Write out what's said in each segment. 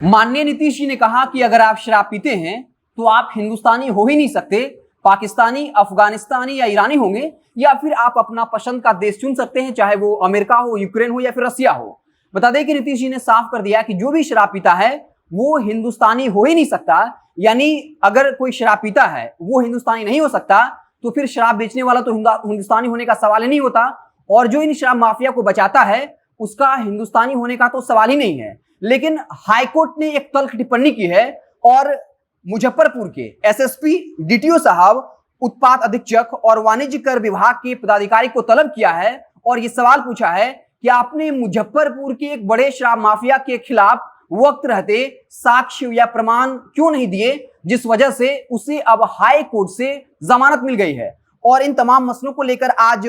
माननीय नीतीश जी ने कहा कि अगर आप शराब पीते हैं तो आप हिंदुस्तानी हो ही नहीं सकते, पाकिस्तानी, अफगानिस्तानी या ईरानी होंगे, या फिर आप अपना पसंद का देश चुन सकते हैं, चाहे वो अमेरिका हो, यूक्रेन हो या फिर रसिया हो। बता दें कि नीतीश जी ने साफ कर दिया कि जो भी शराब पीता है वो हिंदुस्तानी हो ही नहीं सकता। यानी अगर कोई शराब पीता है वो हिंदुस्तानी नहीं हो सकता, तो फिर शराब बेचने वाला तो हिंदुस्तानी होने का सवाल ही नहीं होता, और जो इन शराब माफिया को बचाता है उसका हिंदुस्तानी होने का तो सवाल ही नहीं है। लेकिन हाईकोर्ट ने एक तल्ख टिप्पणी की है और मुजफ्फरपुर के एसएसपी, डीटीओ साहब, उत्पाद अधीक्षक और वाणिज्य कर विभाग के पदाधिकारी को तलब किया है और यह सवाल पूछा है कि आपने मुजफ्फरपुर के एक बड़े शराब माफिया के खिलाफ वक्त रहते साक्ष्य या प्रमाण क्यों नहीं दिए, जिस वजह से उसे अब हाई कोर्ट से जमानत मिल गई है। और इन तमाम मसलों को लेकर आज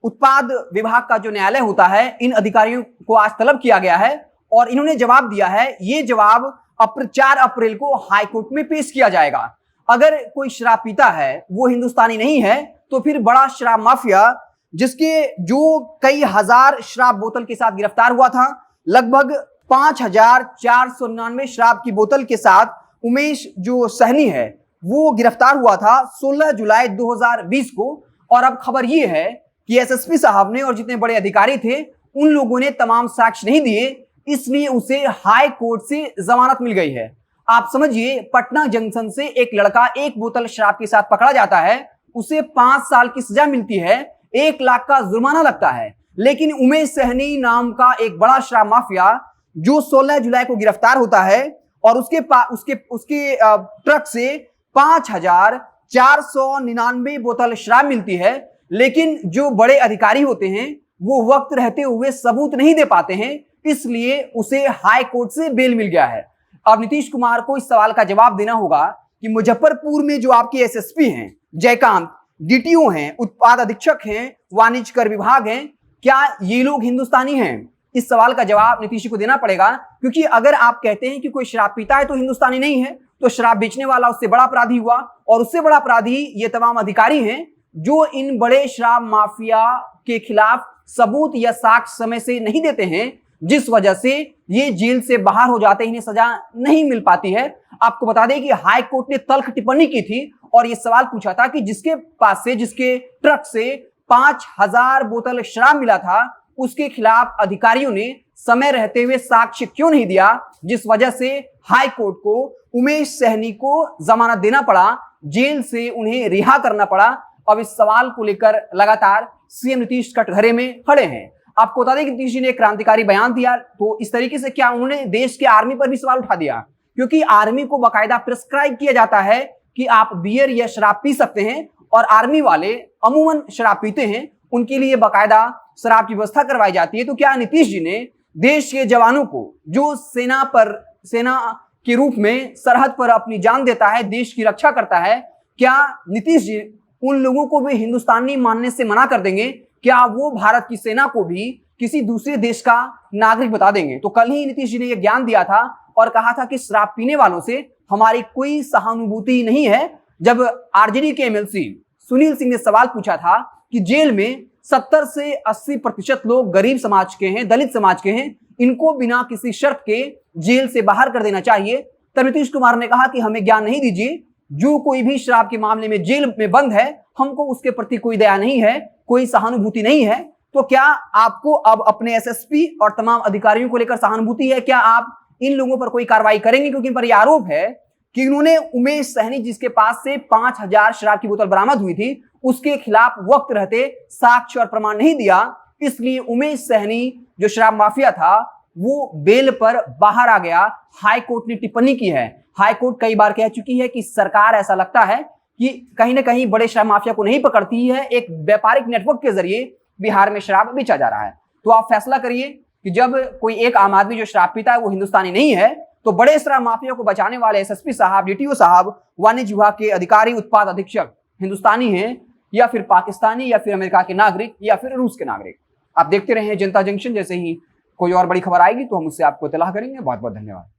उत्पाद विभाग का जो न्यायालय होता है, इन अधिकारियों को आज तलब किया गया है और इन्होंने जवाब दिया है। ये जवाब 4 अप्रैल को हाईकोर्ट में पेश किया जाएगा। अगर कोई शराब पीता है वो हिंदुस्तानी नहीं है, तो फिर बड़ा शराब माफिया जिसके जो कई हजार शराब बोतल के साथ गिरफ्तार हुआ था, लगभग 5499 शराब की बोतल के साथ उमेश जो सहनी है वो गिरफ्तार हुआ था 16 जुलाई 2020 को। और अब खबर ये है कि एसएसपी साहब ने और जितने बड़े अधिकारी थे उन लोगों ने तमाम साक्ष्य नहीं दिए, इसलिए उसे हाई कोर्ट से जमानत मिल गई है। आप समझिए, पटना जंक्शन से एक लड़का एक बोतल शराब के साथ पकड़ा जाता है, उसे 5 साल की सजा मिलती है, 1 लाख का जुर्माना लगता है। लेकिन उमेश सहनी नाम का एक बड़ा शराब माफिया जो 16 जुलाई को गिरफ्तार होता है और उसके ट्रक से 5499 बोतल शराब मिलती है। लेकिन जो बड़े अधिकारी होते हैं वो वक्त रहते हुए सबूत नहीं दे पाते हैं, इसलिए उसे हाई कोर्ट से बेल मिल गया है। अब नीतीश कुमार को इस सवाल का जवाब देना होगा कि मुजफ्फरपुर में जो आपके एसएसपी हैं, जयकांत, डीटीओ हैं, उत्पाद अधीक्षक हैं, वाणिज्य कर विभाग हैं, क्या ये लोग हिंदुस्तानी हैं? इस सवाल का जवाब नीतीश जी को देना पड़ेगा, क्योंकि अगर आप कहते हैं कि कोई शराब पीता है तो हिंदुस्तानी नहीं है, तो शराब बेचने वाला उससे बड़ा अपराधी हुआ, और उससे बड़ा अपराधी ये तमाम अधिकारी हैं जो इन बड़े शराब माफिया के खिलाफ सबूत या साक्ष्य समय से नहीं देते हैं, जिस वजह से ये जेल से बाहर हो जाते हैं, इन्हें सजा नहीं मिल पाती है। आपको बता दें कि हाई कोर्ट ने तल्ख टिप्पणी की थी और ये सवाल पूछा था कि जिसके ट्रक से 5000 बोतल शराब मिला था, उसके खिलाफ अधिकारियों ने समय रहते हुए साक्ष्य क्यों नहीं दिया, जिस वजह से हाई कोर्ट को उमेश सहनी को जमानत देना पड़ा, जेल से उन्हें रिहा करना पड़ा। अब इस सवाल को लेकर लगातार सीएम नीतीश कटघरे में खड़े हैं। आपको बता दें कि नीतीश जी ने एक क्रांतिकारी बयान दिया, तो इस तरीके से क्या उन्होंने देश के आर्मी पर भी सवाल उठा दिया, क्योंकि आर्मी को बाकायदा प्रिस्क्राइब किया जाता है कि आप बियर या शराब पी सकते हैं, और आर्मी वाले अमूमन शराब पीते हैं, उनके लिए बाकायदा शराब की व्यवस्था करवाई जाती है। तो क्या नीतीश जी ने देश के जवानों को, जो सेना के रूप में सरहद पर अपनी जान देता है, देश की रक्षा करता है, क्या नीतीश जी उन लोगों को भी हिंदुस्तानी मानने से मना कर देंगे? क्या वो भारत की सेना को भी किसी दूसरे देश का नागरिक बता देंगे? तो कल ही नीतीश जी ने यह ज्ञान दिया था और कहा था कि शराब पीने वालों से हमारी कोई सहानुभूति नहीं है। जब आरजेडी के एमएलसी सुनील सिंह ने सवाल पूछा था कि जेल में 70 से 80% लोग गरीब समाज के हैं, दलित समाज के हैं, इनको बिना किसी शर्त के जेल से बाहर कर देना चाहिए, तब नीतीश कुमार ने कहा कि हमें ज्ञान नहीं दीजिए, जो कोई भी शराब के मामले में जेल में बंद है, हमको उसके प्रति कोई दया नहीं है, कोई सहानुभूति नहीं है। तो क्या आपको अब अपने एसएसपी और तमाम अधिकारियों को लेकर सहानुभूति है? क्या आप इन लोगों पर कोई कार्रवाई करेंगे? क्योंकि इन पर यह आरोप है कि इन्होंने उमेश सहनी, जिसके पास से 5000 शराब की बोतल बरामद हुई थी, उसके खिलाफ वक्त रहते साक्ष्य और प्रमाण नहीं दिया, इसलिए उमेश सहनी जो शराब माफिया था वो बेल पर बाहर आ गया। हाई कोर्ट ने टिप्पणी की है। हाई कोर्ट कई बार कह चुकी है कि सरकार, ऐसा लगता है कि कहीं ना कहीं बड़े शराब माफिया को नहीं पकड़ती है, एक व्यापारिक नेटवर्क के जरिए बिहार में शराब बेचा जा रहा है। तो आप फैसला करिए कि जब कोई एक आम आदमी जो शराब पीता है वो हिंदुस्तानी नहीं है, तो बड़े शराब माफिया को बचाने वाले एसएसपी साहब, डीटीओ साहब, वाणिज्य विभाग के अधिकारी, उत्पाद अधीक्षक हिंदुस्तानी हैं या फिर पाकिस्तानी या फिर अमेरिका के नागरिक या फिर रूस के नागरिक? आप देखते रहे जनता जंक्शन। जैसे ही कोई और बड़ी खबर आएगी तो हम उससे आपको इत्तला करेंगे। बहुत बहुत धन्यवाद।